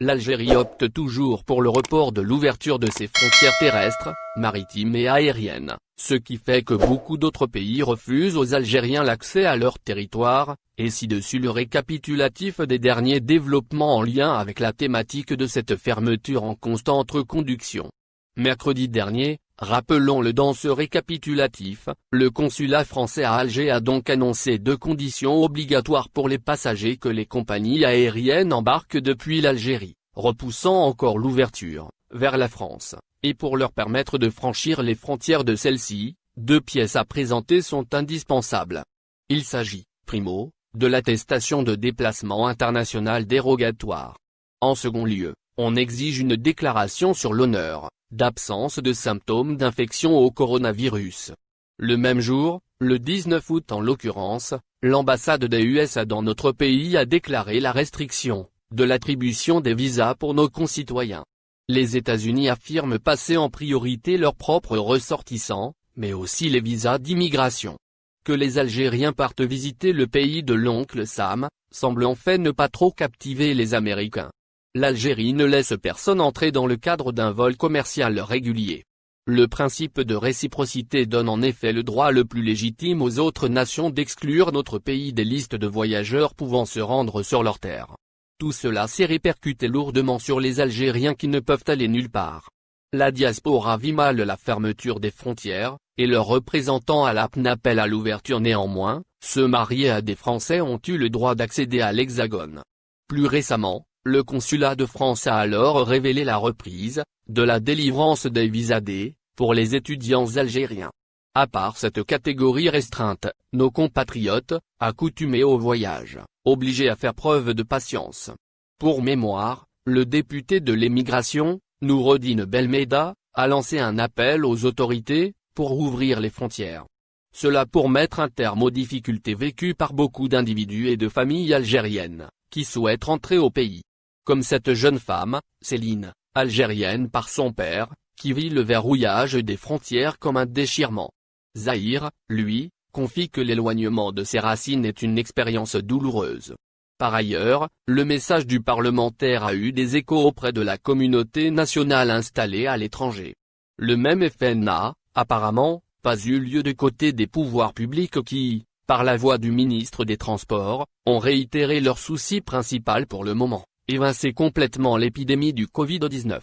l'Algérie opte toujours pour le report de l'ouverture de ses frontières terrestres, maritimes et aériennes, ce qui fait que beaucoup d'autres pays refusent aux Algériens l'accès à leur territoire, et ci-dessus le récapitulatif des derniers développements en lien avec la thématique de cette fermeture en constante reconduction. Mercredi dernier, rappelons-le dans ce récapitulatif, le consulat français à Alger a donc annoncé 2 conditions obligatoires pour les passagers que les compagnies aériennes embarquent depuis l'Algérie, repoussant encore l'ouverture, vers la France, et pour leur permettre de franchir les frontières de celle-ci, 2 pièces à présenter sont indispensables. Il s'agit, primo, de l'attestation de déplacement international dérogatoire. En second lieu, on exige une déclaration sur l'honneur d'absence de symptômes d'infection au coronavirus. Le même jour, le 19 août en l'occurrence, l'ambassade des USA dans notre pays a déclaré la restriction de l'attribution des visas pour nos concitoyens. Les États-Unis affirment passer en priorité leurs propres ressortissants, mais aussi les visas d'immigration. Que les Algériens partent visiter le pays de l'oncle Sam, semble en fait ne pas trop captiver les Américains. L'Algérie ne laisse personne entrer dans le cadre d'un vol commercial régulier. Le principe de réciprocité donne en effet le droit le plus légitime aux autres nations d'exclure notre pays des listes de voyageurs pouvant se rendre sur leur terre. Tout cela s'est répercuté lourdement sur les Algériens qui ne peuvent aller nulle part. La diaspora vit mal la fermeture des frontières, et leurs représentants à l'APN appellent à l'ouverture néanmoins. Ceux mariés à des Français ont eu le droit d'accéder à l'Hexagone. Plus récemment, le consulat de France a alors révélé la reprise de la délivrance des visas D pour les étudiants algériens. À part cette catégorie restreinte, nos compatriotes, accoutumés au voyage, obligés à faire preuve de patience. Pour mémoire, le député de l'émigration, Noureddine Belmeda, a lancé un appel aux autorités pour rouvrir les frontières. Cela pour mettre un terme aux difficultés vécues par beaucoup d'individus et de familles algériennes qui souhaitent rentrer au pays. Comme cette jeune femme, Céline, algérienne par son père, qui vit le verrouillage des frontières comme un déchirement. Zahir, lui, confie que l'éloignement de ses racines est une expérience douloureuse. Par ailleurs, le message du parlementaire a eu des échos auprès de la communauté nationale installée à l'étranger. Le même effet n'a, apparemment, pas eu lieu du côté des pouvoirs publics qui, par la voix du ministre des Transports, ont réitéré leur souci principal pour le moment: évincer complètement l'épidémie du Covid-19.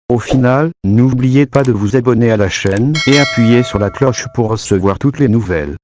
Au final, n'oubliez pas de vous abonner à la chaîne et appuyer sur la cloche pour recevoir toutes les nouvelles.